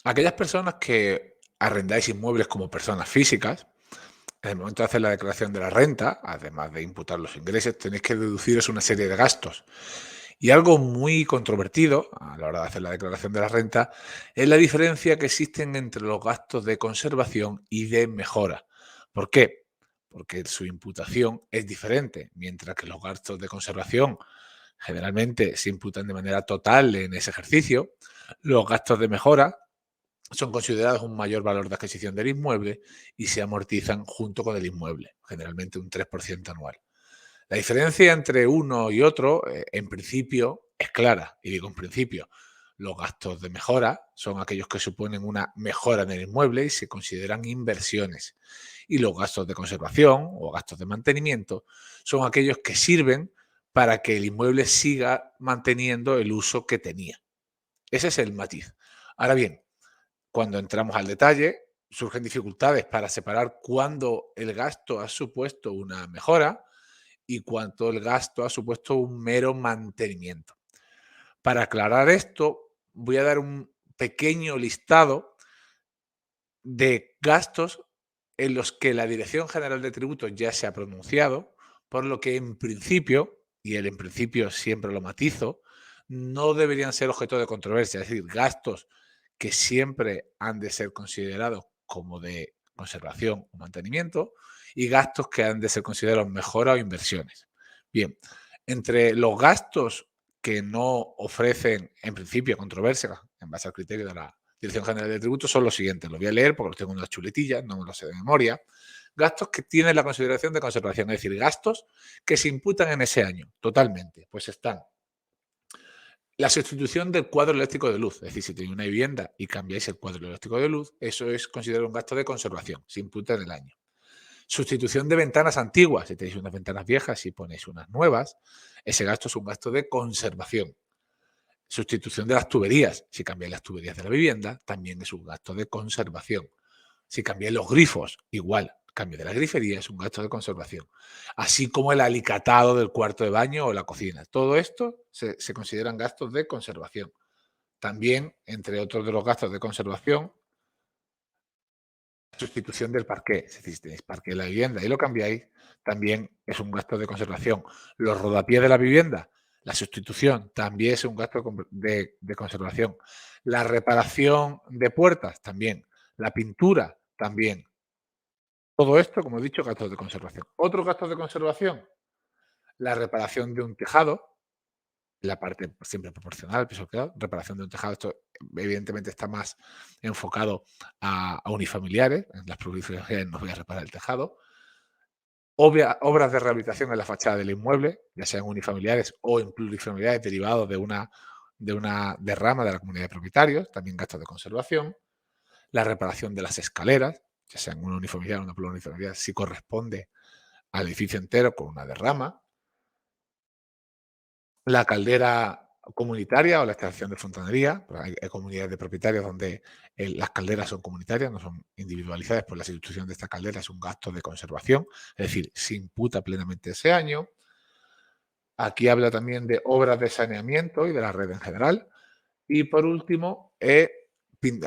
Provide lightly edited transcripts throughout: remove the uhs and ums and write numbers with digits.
Aquellas personas que arrendáis inmuebles como personas físicas, en el momento de hacer la declaración de la renta, además de imputar los ingresos, tenéis que deduciros una serie de gastos. Y algo muy controvertido a la hora de hacer la declaración de la renta es la diferencia que existen entre los gastos de conservación y de mejora. ¿Por qué? Porque su imputación es diferente, mientras que los gastos de conservación generalmente se imputan de manera total en ese ejercicio, los gastos de mejora son considerados un mayor valor de adquisición del inmueble y se amortizan junto con el inmueble, generalmente un 3% anual. La diferencia entre uno y otro, en principio, es clara. Y digo en principio, los gastos de mejora son aquellos que suponen una mejora en el inmueble y se consideran inversiones. Y los gastos de conservación o gastos de mantenimiento son aquellos que sirven para que el inmueble siga manteniendo el uso que tenía. Ese es el matiz. Ahora bien, cuando entramos al detalle, surgen dificultades para separar cuándo el gasto ha supuesto una mejora y cuánto el gasto ha supuesto un mero mantenimiento. Para aclarar esto, voy a dar un pequeño listado de gastos en los que la Dirección General de Tributos ya se ha pronunciado, por lo que en principio, y el en principio siempre lo matizo, no deberían ser objeto de controversia, es decir, gastos que siempre han de ser considerados como de conservación o mantenimiento y gastos que han de ser considerados mejora o inversiones. Bien, entre los gastos que no ofrecen en principio controversia en base al criterio de la Dirección General de Tributos son los siguientes. Los voy a leer porque los tengo en unas chuletillas, no me los sé de memoria. Gastos que tienen la consideración de conservación, es decir, gastos que se imputan en ese año totalmente. Pues están la sustitución del cuadro eléctrico de luz, es decir, si tenéis una vivienda y cambiáis el cuadro eléctrico de luz, eso es considerado un gasto de conservación, se imputa en el año. Sustitución de ventanas antiguas, si tenéis unas ventanas viejas y ponéis unas nuevas, ese gasto es un gasto de conservación. Sustitución de las tuberías. Si cambiáis las tuberías de la vivienda, también es un gasto de conservación. Si cambiáis los grifos, igual. Cambio de la grifería es un gasto de conservación. Así como el alicatado del cuarto de baño o la cocina. Todo esto se consideran gastos de conservación. También, entre otros de los gastos de conservación, sustitución del parqué. Es decir, si tenéis parqué en la vivienda y lo cambiáis, también es un gasto de conservación. Los rodapiés de la vivienda, la sustitución también es un gasto de conservación. La reparación de puertas también. La pintura también. Todo esto, como he dicho, gastos de conservación. Otros gastos de conservación, la reparación de un tejado, la parte siempre proporcional al piso creado. Reparación de un tejado, esto evidentemente está más enfocado a unifamiliares. En las plurifamiliares no voy a reparar el tejado. Obras de rehabilitación en la fachada del inmueble, ya sean unifamiliares o en plurifamiliares derivados de una derrama de la comunidad de propietarios, también gastos de conservación. La reparación de las escaleras, ya sean una unifamiliar o una plurifamiliar, si corresponde al edificio entero con una derrama. La caldera comunitaria o la instalación de fontanería. Hay comunidades de propietarios donde las calderas son comunitarias, no son individualizadas, pues la sustitución de esta caldera es un gasto de conservación, es decir, se imputa plenamente ese año. Aquí habla también de obras de saneamiento y de la red en general. Y por último,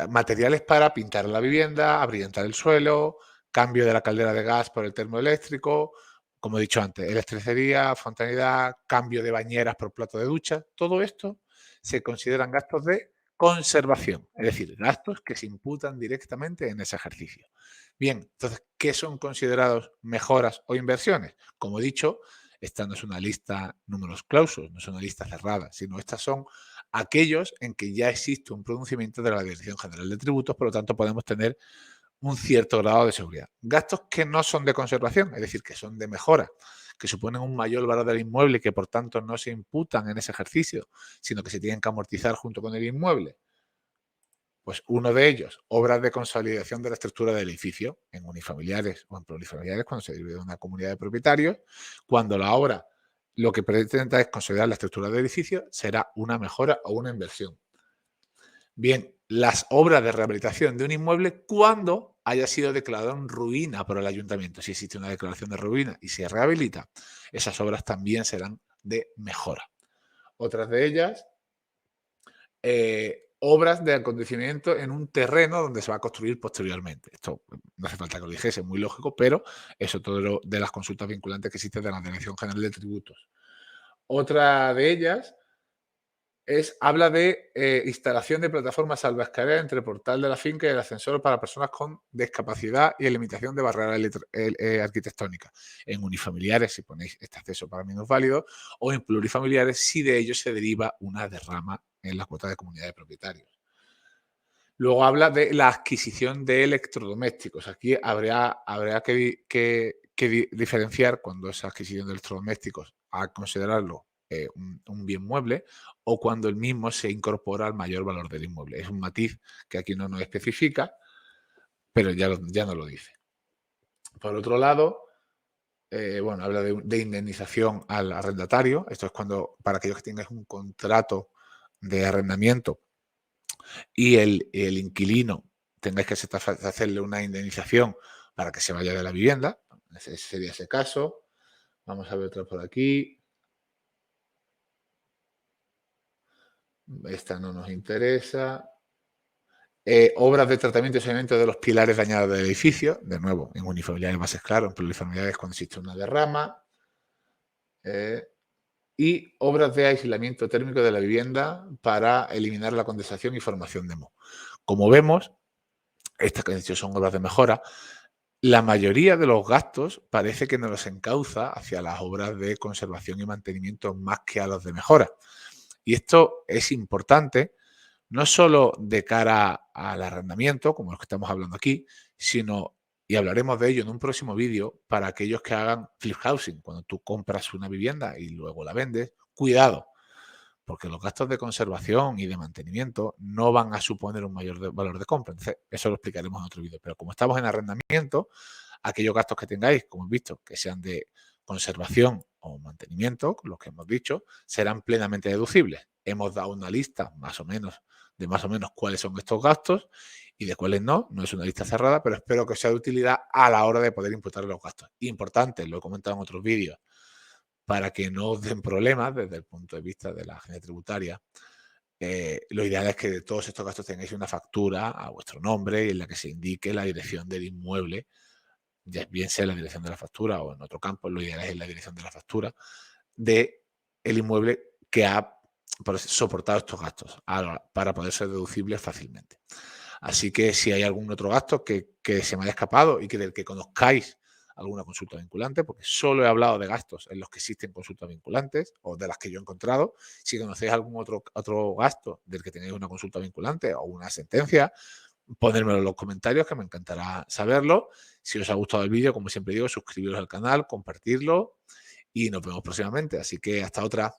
materiales para pintar la vivienda, abrillantar el suelo, cambio de la caldera de gas por el termoeléctrico, como he dicho antes, electricería, fontanería, cambio de bañeras por plato de ducha. Todo esto se consideran gastos de conservación, es decir, gastos que se imputan directamente en ese ejercicio. Bien, entonces, ¿qué son considerados mejoras o inversiones? Como he dicho, esta no es una lista números clausus, no es una lista cerrada, sino estas son aquellos en que ya existe un pronunciamiento de la Dirección General de Tributos, por lo tanto podemos tener un cierto grado de seguridad. Gastos que no son de conservación, es decir, que son de mejora, que suponen un mayor valor del inmueble y que por tanto no se imputan en ese ejercicio, sino que se tienen que amortizar junto con el inmueble. Pues uno de ellos, obras de consolidación de la estructura del edificio, en unifamiliares o en plurifamiliares, cuando se divide una comunidad de propietarios, cuando la obra lo que pretende es consolidar la estructura del edificio, será una mejora o una inversión. Bien, las obras de rehabilitación de un inmueble cuando haya sido declarado en ruina por el ayuntamiento. Si existe una declaración de ruina y se rehabilita, esas obras también serán de mejora. Otras de ellas, obras de acondicionamiento en un terreno donde se va a construir posteriormente. Esto no hace falta que lo dijese, es muy lógico, pero eso todo de las consultas vinculantes que existen de la Dirección General de Tributos. Otra de ellas habla de instalación de plataformas salvaescaleras entre el portal de la finca y el ascensor para personas con discapacidad y eliminación de barreras arquitectónicas. En unifamiliares, si ponéis este acceso para minusválidos, o en plurifamiliares, si de ello se deriva una derrama en la cuota de comunidad de propietarios. Luego habla de la adquisición de electrodomésticos. Aquí habría que diferenciar cuando esa adquisición de electrodomésticos a considerarlo un bien mueble o cuando el mismo se incorpora al mayor valor del inmueble. Es un matiz que aquí no nos especifica, pero ya no lo dice. Por otro lado, bueno, habla de indemnización al arrendatario. Esto es cuando, para aquellos que tengáis un contrato de arrendamiento y el inquilino tengáis que hacerle una indemnización para que se vaya de la vivienda. Ese sería ese caso. Vamos a ver otra por aquí. Esta no nos interesa. Obras de tratamiento y saneamiento de los pilares dañados del edificio. De nuevo, en unifamiliares más es claro, en plurifamiliares cuando existe una derrama. Y obras de aislamiento térmico de la vivienda para eliminar la condensación y formación de moho. Como vemos, estas que he dicho son obras de mejora. La mayoría de los gastos parece que nos los encauza hacia las obras de conservación y mantenimiento más que a los de mejora. Y esto es importante no solo de cara al arrendamiento, como los que estamos hablando aquí, sino, y hablaremos de ello en un próximo vídeo, para aquellos que hagan flip housing, cuando tú compras una vivienda y luego la vendes, cuidado, porque los gastos de conservación y de mantenimiento no van a suponer un mayor valor de compra. Entonces, eso lo explicaremos en otro vídeo. Pero como estamos en arrendamiento, aquellos gastos que tengáis, como he visto, que sean de conservación o mantenimiento, los que hemos dicho, serán plenamente deducibles. Hemos dado una lista más o menos cuáles son estos gastos y de cuáles no. No es una lista cerrada, pero espero que sea de utilidad a la hora de poder imputar los gastos. Importante, lo he comentado en otros vídeos, para que no os den problemas desde el punto de vista de la agencia tributaria. Lo ideal es que de todos estos gastos tengáis una factura a vuestro nombre y en la que se indique la dirección del inmueble, ya bien sea la dirección de la factura o en otro campo, lo ideal es la dirección de la factura de el inmueble que ha soportado estos gastos para poder ser deducibles fácilmente. Así que si hay algún otro gasto que se me haya escapado y que del que conozcáis alguna consulta vinculante, porque solo he hablado de gastos en los que existen consultas vinculantes o de las que yo he encontrado. Si conocéis algún otro gasto del que tengáis una consulta vinculante o una sentencia, ponérmelo en los comentarios, que me encantará saberlo. Si os ha gustado el vídeo, como siempre digo, suscribiros al canal, compartirlo y nos vemos próximamente. Así que hasta otra.